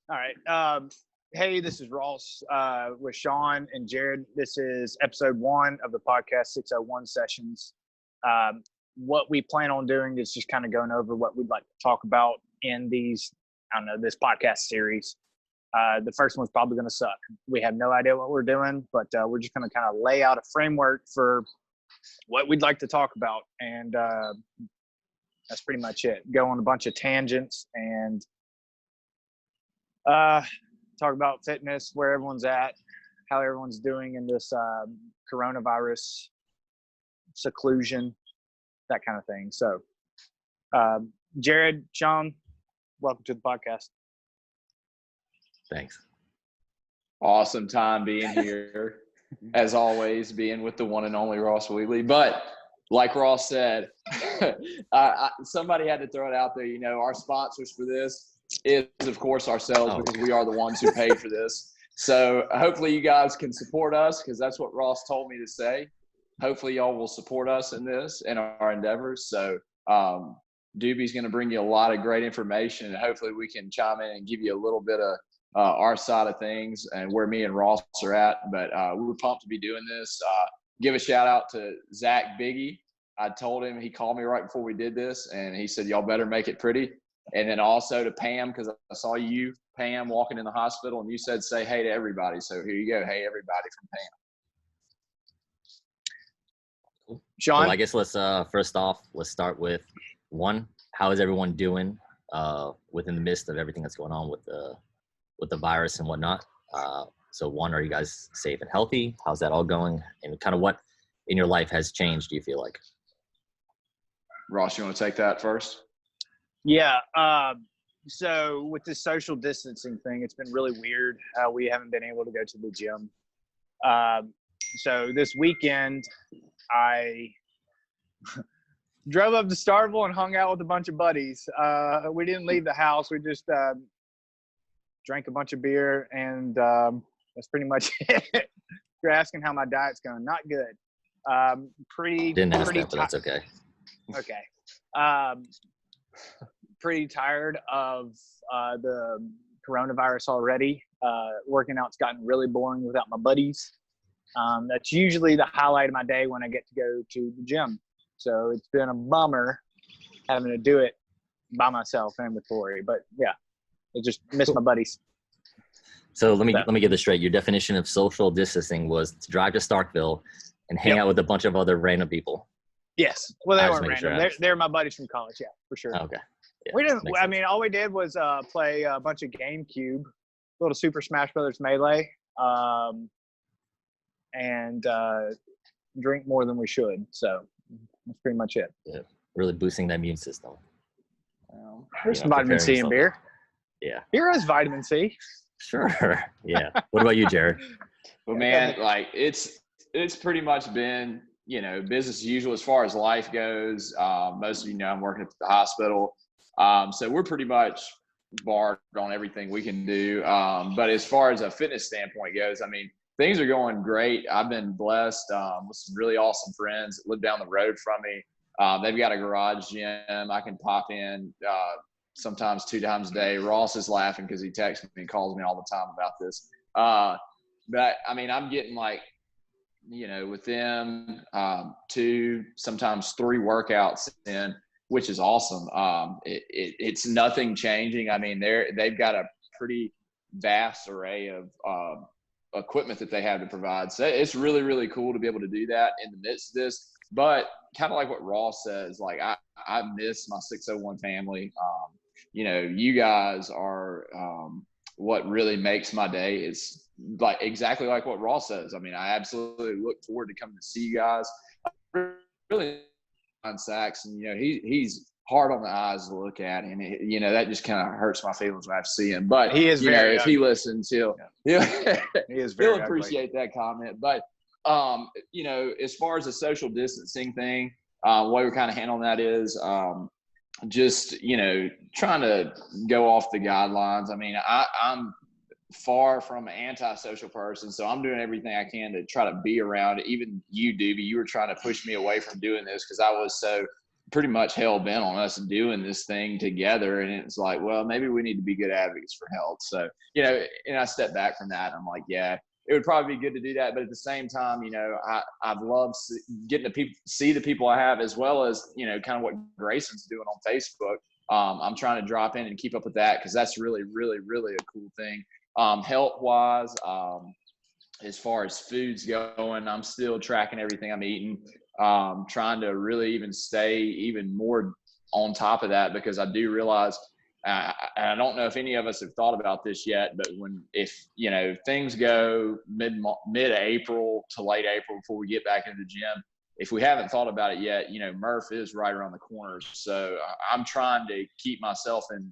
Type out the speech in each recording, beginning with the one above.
All right. Hey, this is Ross with Shawn and Jared. This is episode 1 of the podcast 601 sessions. What we plan on doing is just kind of going over what we'd like to talk about in this podcast series. The first one's probably going to suck. We have no idea what we're doing, but we're just going to kind of lay out a framework for what we'd like to talk about. And that's pretty much it. Go on a bunch of tangents and talk about fitness, where everyone's at, how everyone's doing in this coronavirus seclusion, that kind of thing. So, Jared, Shawn, welcome to the podcast. Thanks. Awesome time being here. As always, being with the one and only Ross Wheatley. But like Ross said, somebody had to throw it out there. You know, our sponsors for this is, of course, ourselves, because we are the ones who paid for this. So hopefully you guys can support us, because that's what Ross told me to say. Hopefully y'all will support us in this and our endeavors. So Doobie's going to bring you a lot of great information, and hopefully we can chime in and give you a little bit of our side of things and where me and Ross are at. But we're pumped to be doing this. Give a shout out to Zach Biggie. I told him, he called me right before we did this, and he said, y'all better make it pretty. And then also to Pam, because I saw you, Pam, walking in the hospital, and you said, say hey to everybody. So here you go. Hey, everybody, from Pam. Cool. Shawn? Well, I guess let's first off, let's start with one. How is everyone doing within the midst of everything that's going on with the virus and whatnot? So one, are you guys safe and healthy? How's that all going? And kind of what in your life has changed, do you feel like? Ross, you want to take that first? Yeah. So with this social distancing thing, it's been really weird how we haven't been able to go to the gym. So this weekend, I drove up to Starkville and hung out with a bunch of buddies. We didn't leave the house. We just drank a bunch of beer, and that's pretty much it. You're asking how my diet's going. Not good. Didn't ask that, but that's okay. Okay. Pretty tired of the coronavirus already. Working out's gotten really boring without my buddies. That's usually the highlight of my day when I get to go to the gym. So it's been a bummer having to do it by myself and with Tori. But yeah, I just miss my buddies. So let me get this straight. Your definition of social distancing was to drive to Starkville and hang out with a bunch of other random people. Yes. Well, they weren't random. They're my buddies from college. Yeah, for sure. Okay. Yeah, we didn't. I mean, all we did was play a bunch of GameCube, little Super Smash Brothers Melee, and drink more than we should. So that's pretty much it. Yeah, really boosting that immune system. There's some vitamin C in beer. Yeah. Beer has vitamin C. Sure. Yeah. What about you, Jared? Well, man, like it's pretty much been, you know, business as usual as far as life goes. Most of you know I'm working at the hospital. So we're pretty much barred on everything we can do. But as far as a fitness standpoint goes, I mean, things are going great. I've been blessed with some really awesome friends that live down the road from me. They've got a garage gym. I can pop in sometimes 2 times a day. Ross is laughing because he texts me and calls me all the time about this. But I mean, I'm getting like, you know, with them 2, sometimes 3 workouts in, which is awesome. It's nothing changing. I mean, they've got a pretty vast array of equipment that they have to provide. So it's really, really cool to be able to do that in the midst of this. But kind of like what Ross says, like I miss my 601 family. You know, you guys are what really makes my day. Is like exactly like what Ross says. I mean, I absolutely look forward to coming to see you guys. Really on Saxon, you know, he's hard on the eyes to look at, and you know that just kind of hurts my feelings when I have to see him. But he is, you know, very if ugly. He listens, he is very he'll appreciate that comment. But you know, as far as the social distancing thing, the way we're kind of handling that is just, you know, trying to go off the guidelines. I mean, I'm far from an antisocial person, so I'm doing everything I can to try to be around it. Even you, Doobie, you were trying to push me away from doing this because I was so pretty much hell bent on us doing this thing together. And it's like, well, maybe we need to be good advocates for health. So, and I stepped back from that. And I'm like, yeah, it would probably be good to do that. But at the same time, I've loved getting to see the people I have, as well as, kind of what Grayson's doing on Facebook. I'm trying to drop in and keep up with that, because that's really, really, really a cool thing. Health wise, as far as foods going, I'm still tracking everything I'm eating. Trying to really even stay even more on top of that, because I do realize, and I don't know if any of us have thought about this yet, but if things go mid-April to late April before we get back into the gym, if we haven't thought about it yet, Murph is right around the corner. So I'm trying to keep myself in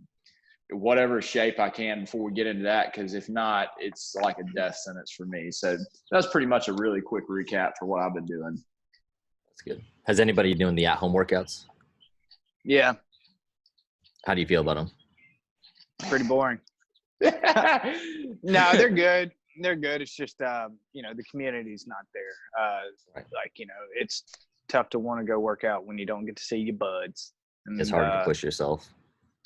whatever shape I can before we get into that, because if not, it's like a death sentence for me. So that's pretty much a really quick recap for what I've been doing. That's good. Has anybody doing the at-home workouts? Yeah. How do you feel about them? Pretty boring. No, they're good. They're good. It's just, the community's not there. Right. It's tough to want to go work out when you don't get to see your buds. And, it's hard to push yourself.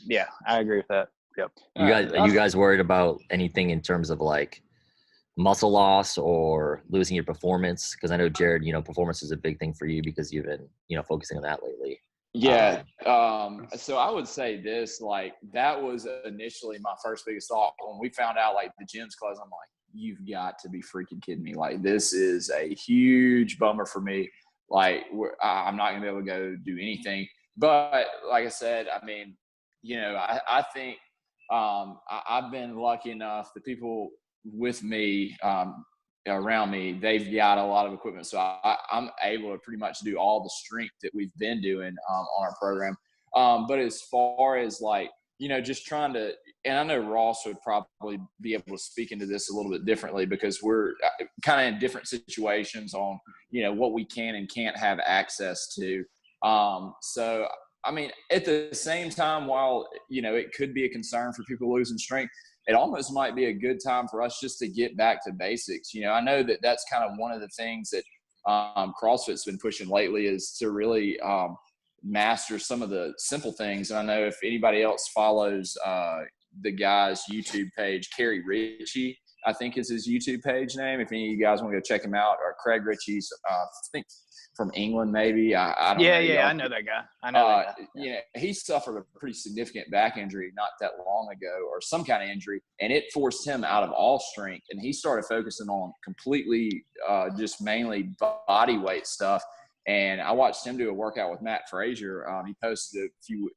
Yeah, I agree with that. Yep. Are you guys worried about anything in terms of like muscle loss or losing your performance? Because I know, Jared, performance is a big thing for you because you've been, focusing on that lately. Yeah. So I would say this, like, that was initially my first biggest thought when we found out, like, the gym's closed. I'm like, you've got to be freaking kidding me. Like, this is a huge bummer for me. Like, I'm not going to be able to go do anything. But like I said, I mean, I think I've been lucky enough, the people with me, around me, they've got a lot of equipment. So I'm able to pretty much do all the strength that we've been doing on our program. But as far as like, just trying to, and I know Ross would probably be able to speak into this a little bit differently, because we're kind of in different situations on, what we can and can't have access to. So, I mean, at the same time, while, it could be a concern for people losing strength, it almost might be a good time for us just to get back to basics. I know that that's kind of one of the things that CrossFit's been pushing lately, is to really master some of the simple things. And I know if anybody else follows the guy's YouTube page, Kerry Ritchie, I think is his YouTube page name. If any of you guys want to go check him out, or Craig Ritchie's, I think from England, maybe. I don't know. Yeah, I know that guy. I know that guy. Yeah. He suffered a pretty significant back injury not that long ago, or some kind of injury, and it forced him out of all strength. And he started focusing on completely just mainly body weight stuff. And I watched him do a workout with Matt Frazier. He posted a few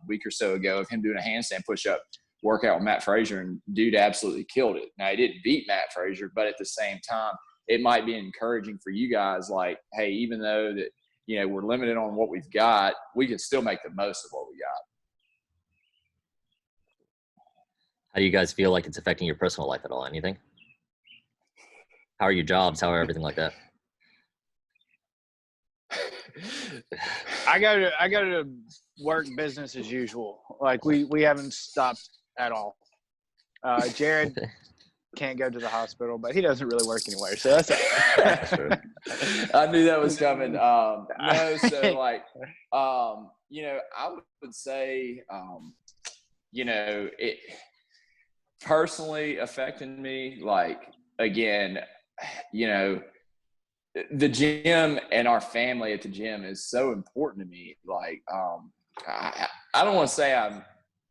week or so ago of him doing a handstand push-up workout with Matt Frazier, and dude absolutely killed it. Now, he didn't beat Matt Frazier, but at the same time, it might be encouraging for you guys, like, hey, even though that, we're limited on what we've got, we can still make the most of what we got. How do you guys feel like it's affecting your personal life at all? Anything? How are your jobs? How are everything like that? I go to work business as usual. Like, we haven't stopped at all. Jared can't go to the hospital, but he doesn't really work anywhere, so that's true. I knew that was coming. No, so like, I would say, it personally affecting me. Like, again, the gym and our family at the gym is so important to me. Like, I don't want to say I'm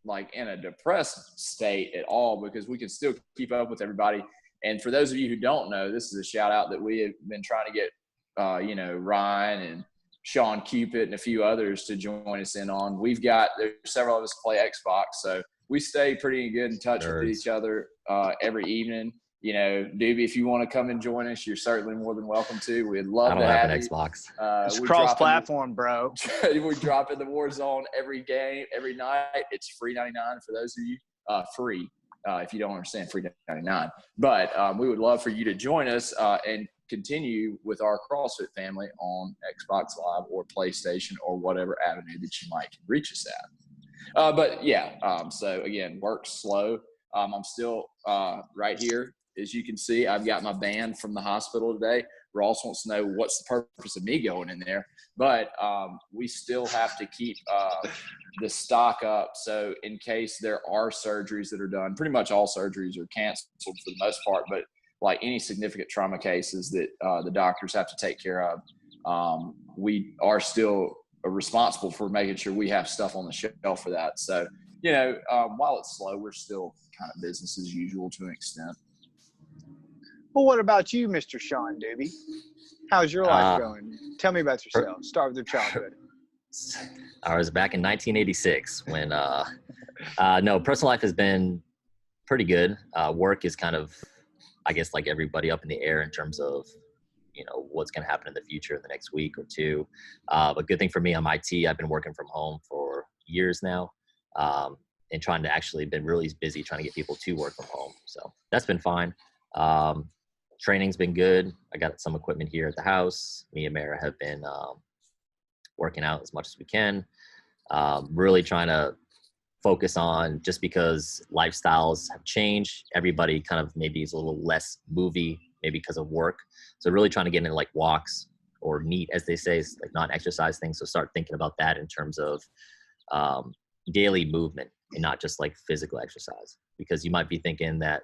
like in a depressed state at all, because we can still keep up with everybody. And for those of you who don't know, this is a shout out that we have been trying to get, Ryan and Shawn Cupid and a few others to join us in on. There's several of us play Xbox, so we stay pretty good in touch with each other every evening. Doobie, if you want to come and join us, you're certainly more than welcome to. We'd love to have an you. Xbox. It's cross-platform, bro. We drop in the Warzone every game, every night. It's free $99 for those of you. Free, if you don't understand, free $99. But we would love for you to join us and continue with our CrossFit family on Xbox Live or PlayStation or whatever avenue that you might reach us at. But yeah, so again, work's slow. I'm still right here. As you can see, I've got my band from the hospital today. Ross wants to know what's the purpose of me going in there. But we still have to keep the stock up. So in case there are surgeries that are done, pretty much all surgeries are canceled for the most part, but like any significant trauma cases that the doctors have to take care of, we are still responsible for making sure we have stuff on the shelf for that. So, while it's slow, we're still kind of business as usual to an extent. Well, what about you, Mr. Shawn Doobie? How's your life going? Tell me about yourself. Start with your childhood. I was back in 1986 when, no, personal life has been pretty good. Work is kind of, I guess, like everybody, up in the air in terms of, what's going to happen in the future in the next week or two. But good thing for me, I'm IT. I've been working from home for years now, and trying to actually been really busy trying to get people to work from home. So that's been fine. Training's been good. I got some equipment here at the house. Me and Mara have been working out as much as we can. Really trying to focus on, just because lifestyles have changed, everybody kind of maybe is a little less movie, maybe because of work. So really trying to get into like walks or NEAT, as they say, like non-exercise things. So start thinking about that in terms of daily movement and not just like physical exercise, because you might be thinking that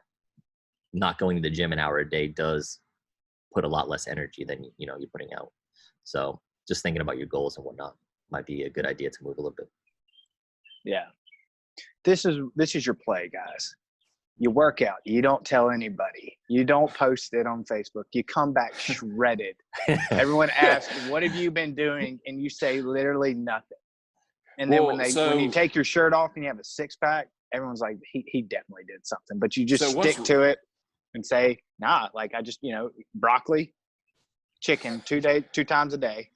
not going to the gym an hour a day does put a lot less energy than, you're putting out. So just thinking about your goals and whatnot might be a good idea to move a little bit. Yeah. This is your play, guys. You work out. You don't tell anybody. You don't post it on Facebook. You come back shredded. Everyone asks, what have you been doing? And you say literally nothing. And then when you take your shirt off and you have a six-pack, everyone's like, he definitely did something. But you just stick to it and say, nah, like I just, broccoli, chicken 2 times a day.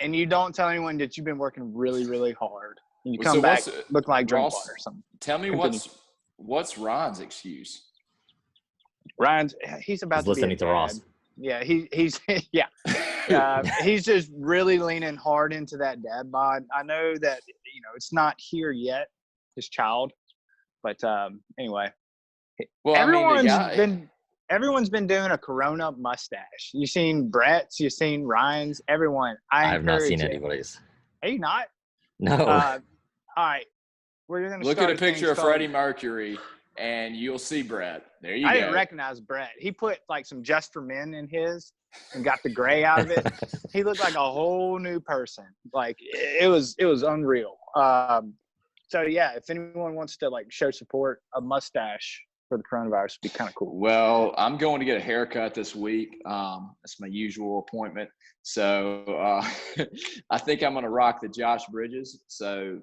And you don't tell anyone that you've been working really, really hard. And you come back looking like drink water or something. Tell me what's Ryan's excuse? Ryan's, he's about to listening to Ross. Yeah, he's yeah. He's just really leaning hard into that dad bod. I know that, it's not here yet, his child. But anyway. Well, everyone's been doing a Corona mustache. You seen Brett's, you seen Ryan's, everyone. I have not seen anybody's. Are you not? No. All right. We're gonna look at a picture of Freddie Mercury, and you'll see Brett. There you go. I didn't recognize Brett. He put like some Just for Men in his and got the gray out of it. He looked like a whole new person. Like it was unreal. So yeah, if anyone wants to like show support, a mustache for the coronavirus would be kind of cool. Well, I'm going to get a haircut this week. That's my usual appointment. So I think I'm going to rock the Josh Bridges. So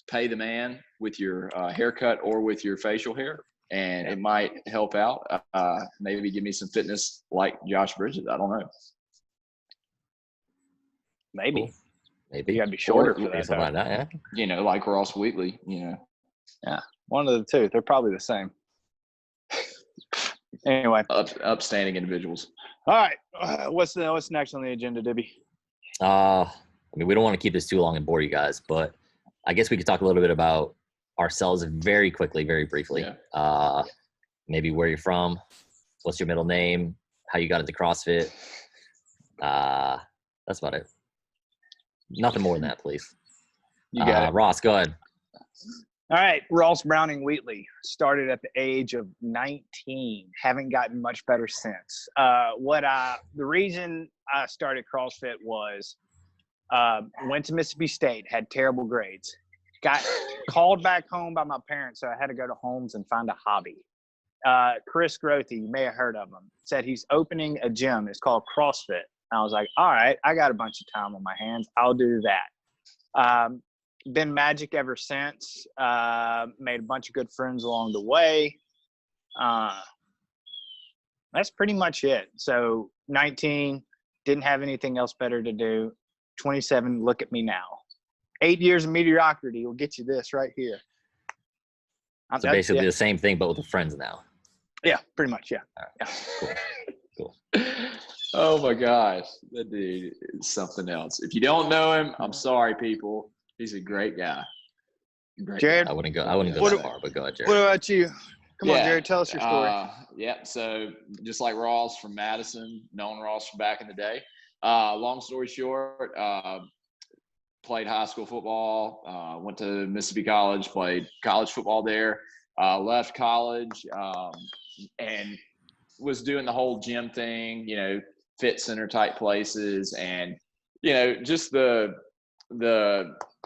pay the man with your haircut or with your facial hair, and it might help out. Maybe give me some fitness like Josh Bridges. I don't know. Maybe. Cool. Maybe you got to be shorter for that. Like that, yeah. Like Ross Wheatley. Yeah, one of the two. They're probably the same. Anyway, upstanding individuals. All right, what's next on the agenda, Dibby? We don't want to keep this too long and bore you guys, but I guess we could talk a little bit about ourselves very quickly, very briefly. Yeah. Maybe where you're from, what's your middle name, how you got into CrossFit. That's about it. Nothing more than that, please. You got it. Ross, go ahead. All right, Ross Browning Wheatley, started at the age of 19. Haven't gotten much better since. The reason I started CrossFit was went to Mississippi State, had terrible grades. Got called back home by my parents, so I had to go to Holmes and find a hobby. Chris Grothy, you may have heard of him, said he's opening a gym. It's called CrossFit. And I was like, all right, I got a bunch of time on my hands. I'll do that. Been magic ever since. Made a bunch of good friends along the way. That's pretty much it. So 19, didn't have anything else better to do. 27, look at me now. 8 years of mediocrity will get you this right here. So basically the same thing, but with the friends now. Yeah, pretty much, yeah. Right. Yeah. Cool. Oh my gosh, that dude is something else. If you don't know him, I'm sorry, people. He's a great guy. Jared, I wouldn't go that far, but go ahead, Jared. What about you? Come on, Jared, tell us your story. Yeah. So just like Ross from Madison, known Ross from back in the day. Long story short, played high school football, went to Mississippi College, played college football there, left college, and was doing the whole gym thing, fit center type places. And, just the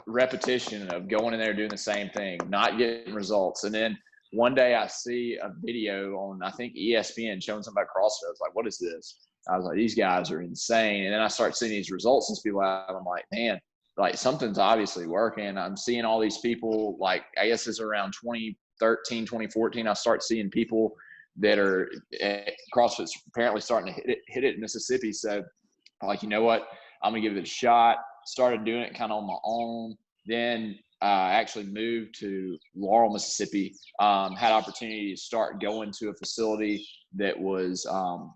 repetition of going in there, doing the same thing, not getting results. And then one day I see a video on, I think, ESPN showing something about CrossFit. I was like, what is this? I was like, these guys are insane. And then I start seeing these results and people out. I'm like, man, like something's obviously working. I'm seeing all these people, like, I guess it's around 2013, 2014. I start seeing people that are CrossFit's apparently starting to hit it in Mississippi. So I'm like, you know what? I'm going to give it a shot. Started doing it kind of on my own. Then actually moved to Laurel, Mississippi. Had opportunity to start going to a facility that was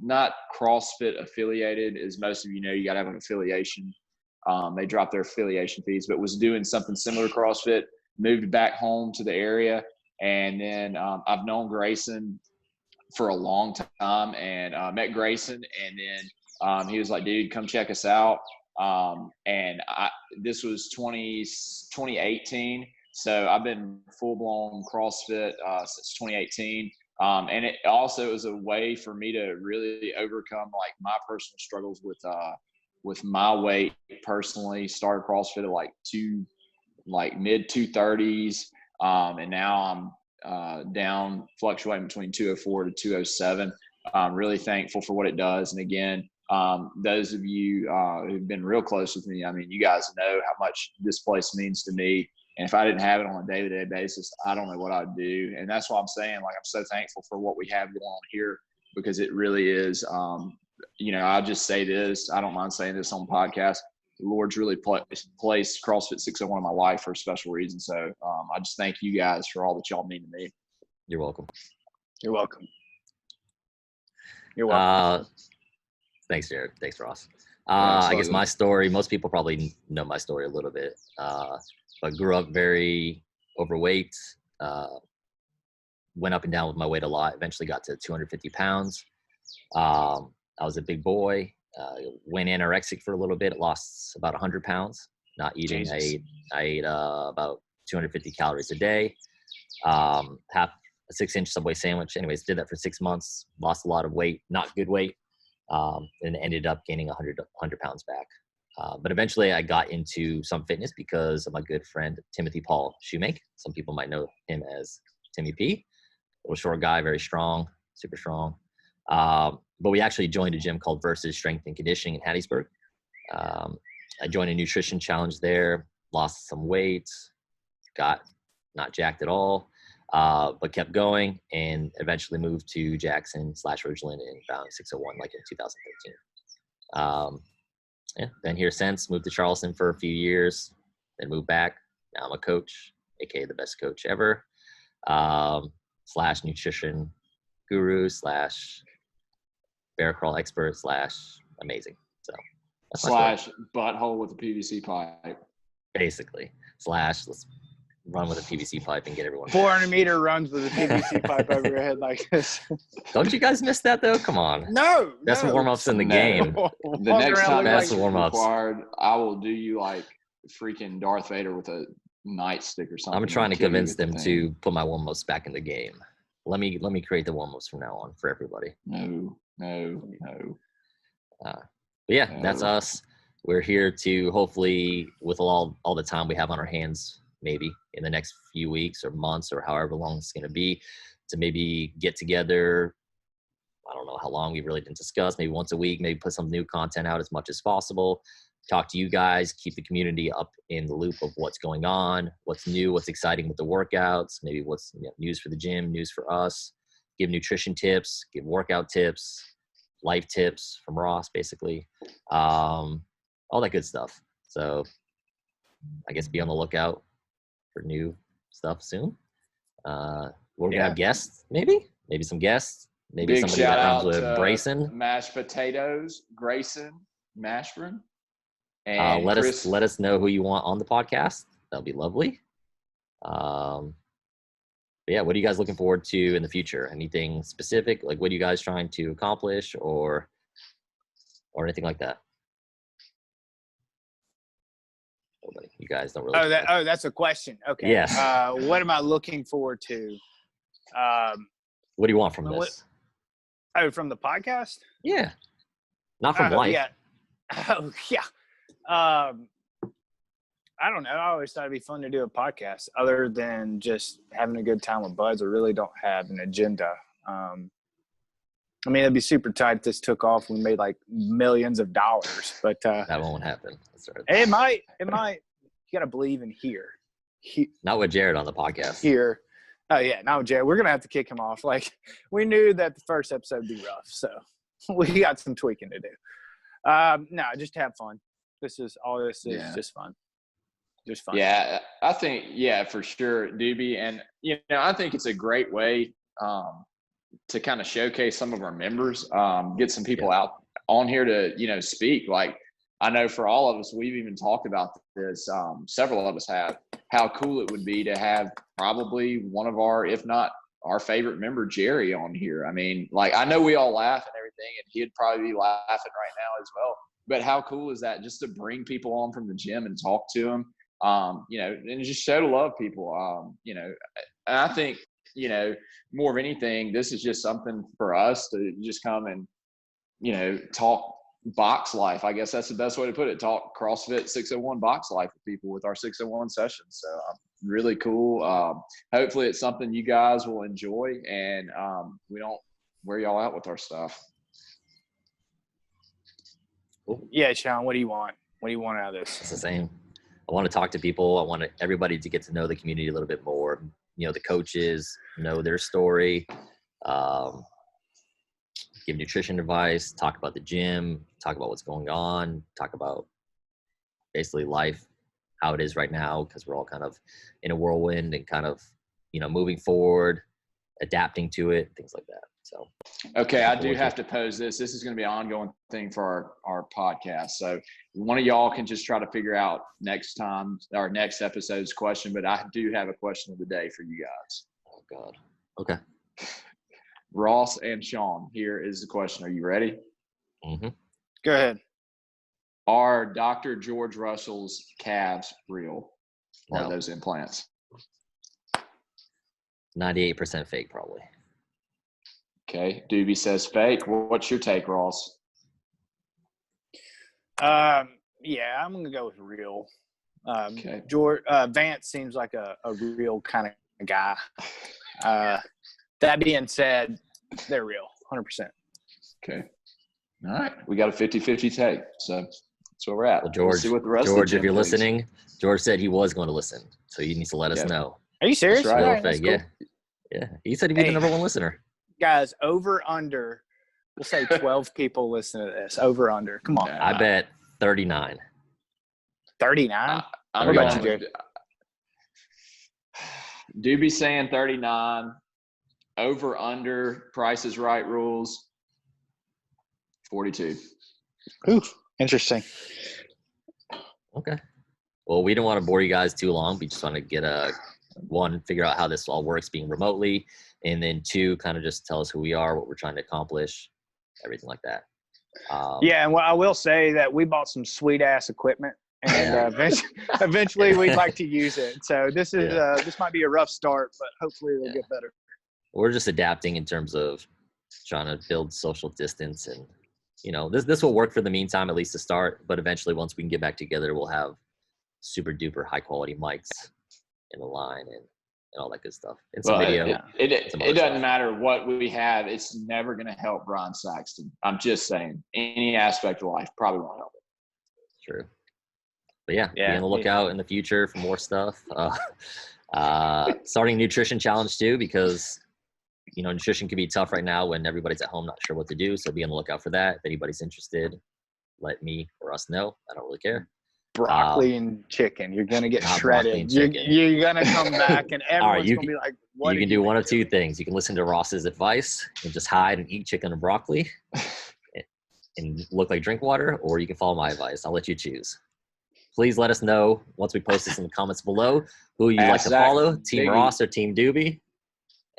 not CrossFit affiliated. As most of you know, you got to have an affiliation. They dropped their affiliation fees, but was doing something similar to CrossFit. Moved back home to the area. And then I've known Grayson for a long time, and met Grayson. And then he was like, dude, come check us out. And this was 2018. So I've been full blown CrossFit since 2018. And it also was a way for me to really overcome like my personal struggles with my weight personally. Started CrossFit at mid 230s. And now I'm down, fluctuating between 204 to 207. I'm really thankful for what it does. And again, those of you who've been real close with me, I mean, you guys know how much this place means to me. And if I didn't have it on a day-to-day basis, I don't know what I'd do. And that's why I'm saying, like, I'm so thankful for what we have going on here, because it really is, I'll just say this. I don't mind saying this on the podcast. The Lord's really placed CrossFit 601 in my life for a special reason. So I just thank you guys for all that y'all mean to me. You're welcome. You're welcome. You're welcome. Thanks, Jared. Thanks, Ross. I guess my story, most people probably know my story a little bit, but grew up very overweight, went up and down with my weight a lot, eventually got to 250 pounds. I was a big boy, went anorexic for a little bit, lost about 100 pounds, not eating. I ate about 250 calories a day, half a 6-inch Subway sandwich. Anyways, did that for 6 months, lost a lot of weight, not good weight. And ended up gaining 100 pounds back. But eventually I got into some fitness because of my good friend, Timothy Paul Shoemake. Some people might know him as Timmy P. Little short guy, very strong, super strong. But we actually joined a gym called Versus Strength and Conditioning in Hattiesburg. I joined a nutrition challenge there, lost some weight, got not jacked at all. But kept going and eventually moved to Jackson/Ridgeland and found 601 like in 2013. Been here since, moved to Charleston for a few years, then moved back. Now I'm a coach, aka the best coach ever, / nutrition guru / bear crawl expert / amazing. So that's / butthole with a PVC pipe. Basically / let's run with a PVC pipe and get everyone 400-meter runs with a PVC pipe over your head like this. Don't you guys miss that though? Come on. No. Best warm-ups in the game. The next time that's required, I will do you like freaking Darth Vader with a nightstick or something. I'm trying to convince them to put my warm-ups back in the game. Let me create the warm-ups from now on for everybody. No. But yeah, that's us. We're here to hopefully, with all the time we have on our hands, maybe in the next few weeks or months or however long it's going to be, to maybe get together. I don't know how long, we really didn't discuss, maybe once a week, maybe put some new content out as much as possible, talk to you guys, keep the community up in the loop of what's going on, what's new, what's exciting with the workouts, maybe what's news for the gym, news for us, give nutrition tips, give workout tips, life tips from Ross, basically, all that good stuff. So I guess be on the lookout for new stuff soon. We're gonna have guests, maybe some guests, maybe big somebody shout that out runs with to Grayson. Mashed potatoes, Grayson Mashburn. And let us know who you want on the podcast. That'll be lovely. But yeah, what are you guys looking forward to in the future? Anything specific? Like, what are you guys trying to accomplish, or anything like that? Nobody. You guys don't really. That's a question. Okay. Yeah. What am I looking forward to? What do you want from this? From the podcast? Yeah. Not from life. Yeah. Oh, yeah. I don't know. I always thought it'd be fun to do a podcast other than just having a good time with buds. I really don't have an agenda. I mean, it'd be super tight if this took off. We made like millions of dollars, but that won't happen. That's right. It might. You got to believe in here. Not with Jared on the podcast. Here. Oh, yeah. Not with Jared. We're going to have to kick him off. Like, we knew that the first episode would be rough, so we got some tweaking to do. No, just have fun. This is just fun. Just fun. Yeah, I think, for sure, Doobie. And, I think it's a great way to kind of showcase some of our members, get some people out on here to, speak. Like, I know for all of us, we've even talked about this, several of us have, how cool it would be to have probably one of our, if not our favorite member, Jerry, on here. I mean, like, I know we all laugh and everything, and he'd probably be laughing right now as well. But how cool is that, just to bring people on from the gym and talk to them, and just show to love people, and I think, more of anything, this is just something for us to just come and, talk box life. I guess that's the best way to put it. Talk CrossFit 601 box life with people with our 601 sessions. So really cool. Hopefully it's something you guys will enjoy, and we don't wear y'all out with our stuff. Cool. Yeah, Shawn, what do you want? What do you want out of this? It's the same. I want to talk to people. I want everybody to get to know the community a little bit more. The coaches, know their story, give nutrition advice, talk about the gym, talk about what's going on, talk about basically life, how it is right now, because we're all kind of in a whirlwind and kind of, moving forward, adapting to it, things like that. So, okay, I do have to pose this. This is going to be an ongoing thing for our podcast. So one of y'all can just try to figure out next time or next episode's question, but I do have a question of the day for you guys. Oh God. Okay. Ross and Shawn, here is the question. Are you ready? Mm-hmm. Go ahead. Are Dr. George Russell's calves real? Or No. those implants? 98% fake, probably. Okay. Doobie says fake. What's your take, Ross? Yeah, I'm gonna go with real. Okay. George Vance seems like a real kind of guy. That being said, they're real, 100%. Okay. All right. We got a 50-50 take. So that's where we're at. Well, George, Let's see what the rest of George, the if you're gym thinks. listening, George said he was going to listen, so he needs to let us know. Are you serious? That's right. All Real that's fake, cool. yeah. He said he'd be the number one listener. Guys, over under. We'll say 12 people listen to this. Over under. Come on. Yeah. I bet 39. 39. I'm What about going you, Jared? with Doobie saying 39. Over under Price is Right rules 42. Ooh, interesting. Okay. Well, we don't want to bore you guys too long. We just want to get figure out how this all works being remotely, and then 2, kind of just tell us who we are, what we're trying to accomplish, everything like that. Yeah, and I will say that we bought some sweet ass equipment, and eventually we'd like to use it. So this is this might be a rough start, but hopefully it'll get better. We're just adapting in terms of trying to build social distance, and this will work for the meantime, at least to start. But eventually, once we can get back together, we'll have super duper high quality mics in the line and all that good stuff. And some video. It doesn't matter what we have. It's never going to help Brian Saxton. I'm just saying, any aspect of life probably won't help it. True. But be on the lookout in the future for more stuff. Starting a nutrition challenge too, because nutrition can be tough right now when everybody's at home not sure what to do. So be on the lookout for that. If anybody's interested, let me or us know. I don't really care. Broccoli and chicken. You're going to get shredded. You're going to come back and everyone's going to be like, what you can do one of 2 things. You can listen to Ross's advice and just hide and eat chicken and broccoli and look like drink water, or you can follow my advice. I'll let you choose. Please let us know once we post this in the comments below who you like to follow, Team Ross or Team Doobie.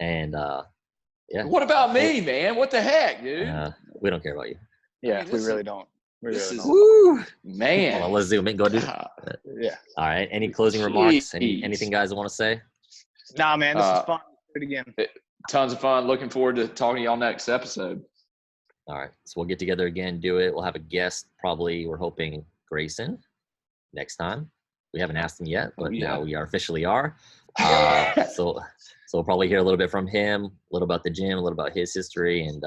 And yeah. What about me, man? What the heck, dude? We don't care about you. Yeah, I mean, we really don't. We this really is don't. woo, man. Hold on, let's zoom in. Go, dude. God. Yeah. All right. Any closing remarks? Jeez. Anything guys want to say? Nah, man, this is fun. Do it again. Tons of fun. Looking forward to talking to y'all next episode. All right. So we'll get together again, do it. We'll have a guest, probably, we're hoping Grayson next time. We haven't asked him yet, but now we officially are. So we'll probably hear a little bit from him, a little about the gym, a little about his history, and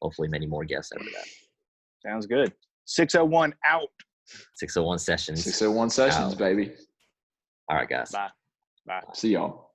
hopefully many more guests after that. Sounds good. 601 out. 601 sessions. 601 sessions, out. baby. All right, guys. Bye. Bye. See y'all.